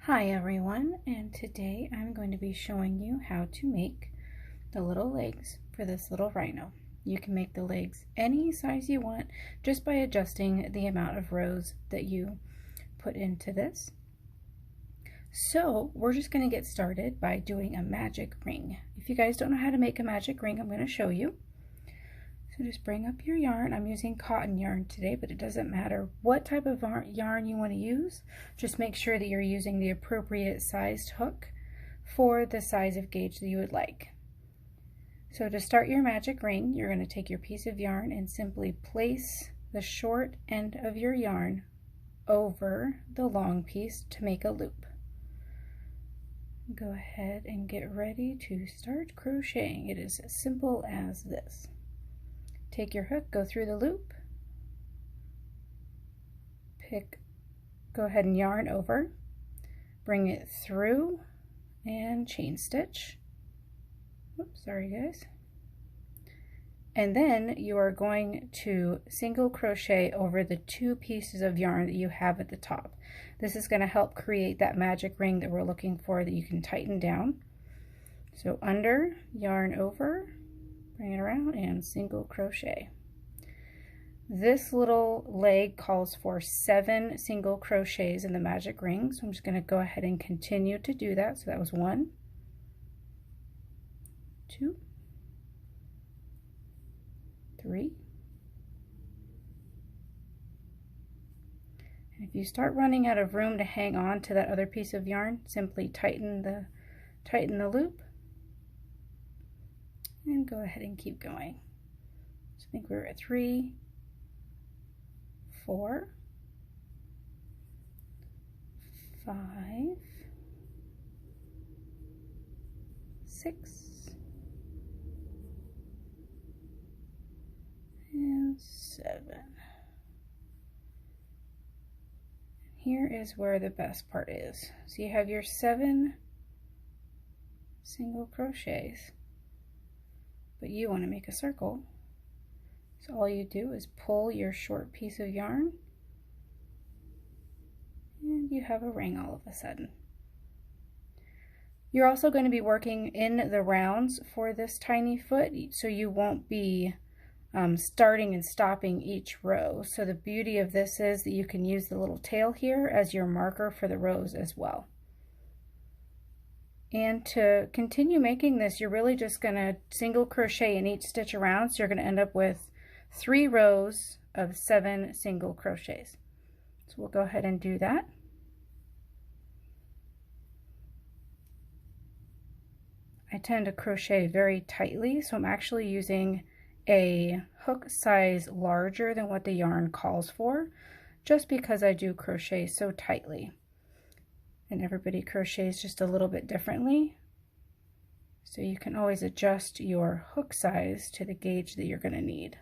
Hi everyone, and today I'm going to be showing you how to make the little legs for this little rhino. You can make the legs any size you want just by adjusting the amount of rows that you put into this. So we're just going to get started by doing a magic ring. If you guys don't know how to make a magic ring, I'm going to show you. So just bring up your yarn. I'm using cotton yarn today, but it doesn't matter what type of yarn you want to use. Just make sure that you're using the appropriate sized hook for the size of gauge that you would like. So to start your magic ring, you're going to take your piece of yarn and simply place the short end of your yarn over the long piece to make a loop. Go ahead and get ready to start crocheting. It is as simple as this. Take your hook, go through the loop, go ahead and yarn over, bring it through, and chain stitch. Oops, sorry guys. And then you are going to single crochet over the two pieces of yarn that you have at the top. This is going to help create that magic ring that we're looking for that you can tighten down. So under, yarn over, bring it around, and single crochet. This little leg calls for 7 single crochets in the magic ring, so I'm just going to go ahead and continue to do that. So that was 1, 2, 3, and if you start running out of room to hang on to that other piece of yarn, simply tighten the loop and go ahead and keep going. So I think we were at 3, 4, 5, 6, and 7. Here is where the best part is. So you have your 7 single crochets, but you want to make a circle. So all you do is pull your short piece of yarn and you have a ring all of a sudden. You're also going to be working in the rounds for this tiny foot, so you won't be starting and stopping each row. So the beauty of this is that you can use the little tail here as your marker for the rows as well. And to continue making this, you're really just going to single crochet in each stitch around, so you're going to end up with 3 rows of 7 single crochets. So we'll go ahead and do that. I tend to crochet very tightly, so I'm actually using a hook size larger than what the yarn calls for, just because I do crochet so tightly. And everybody crochets just a little bit differently. So you can always adjust your hook size to the gauge that you're going to need.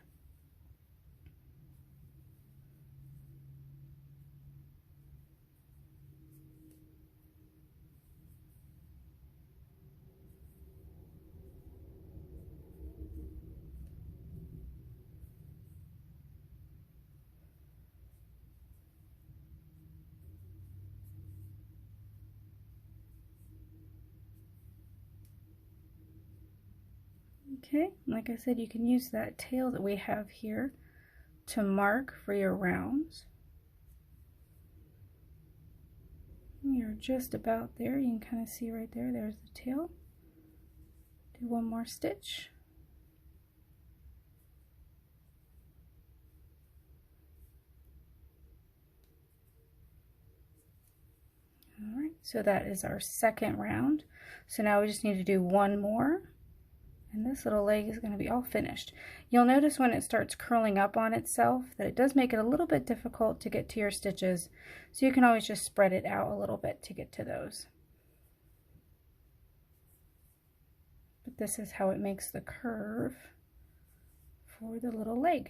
Okay, like I said, you can use that tail that we have here to mark for your rounds. You're just about there. You can kind of see right there, there's the tail. Do one more stitch. All right, so that is our second round. So now we just need to do one more, and this little leg is going to be all finished. You'll notice when it starts curling up on itself that it does make it a little bit difficult to get to your stitches, so you can always just spread it out a little bit to get to those. But this is how it makes the curve for the little leg.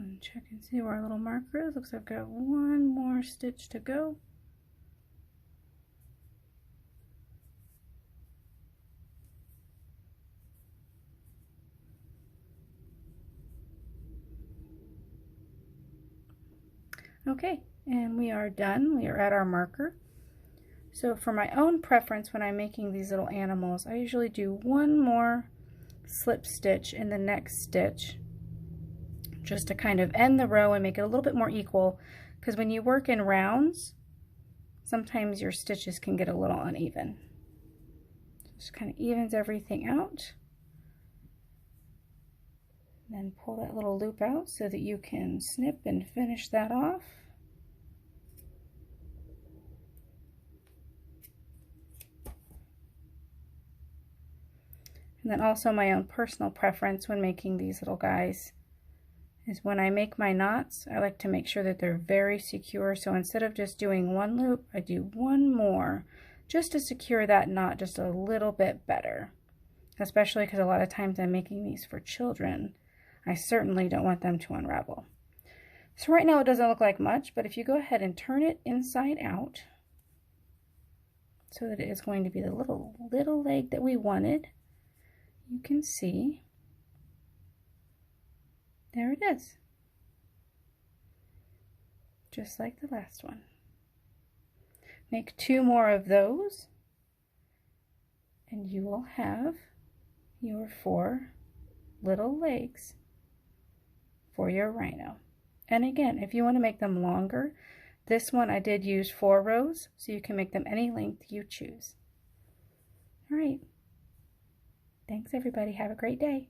And check and see where our little marker is. Looks like I've got one more stitch to go. Okay, and we are done. We are at our marker. So for my own preference, when I'm making these little animals, I usually do one more slip stitch in the next stitch just to kind of end the row and make it a little bit more equal, because when you work in rounds, sometimes your stitches can get a little uneven. Just kind of evens everything out. Then pull that little loop out so that you can snip and finish that off. And then also my own personal preference when making these little guys is when I make my knots, I like to make sure that they're very secure. So instead of just doing one loop, I do one more just to secure that knot just a little bit better. Especially because a lot of times I'm making these for children. I certainly don't want them to unravel. So right now it doesn't look like much, but if you go ahead and turn it inside out so that it is going to be the little leg that we wanted, you can see there it is, just like the last one. Make 2 more of those and you will have your 4 little legs for your rhino. And again, if you want to make them longer, this one I did use 4 rows, so you can make them any length you choose. All right. Thanks everybody. Have a great day.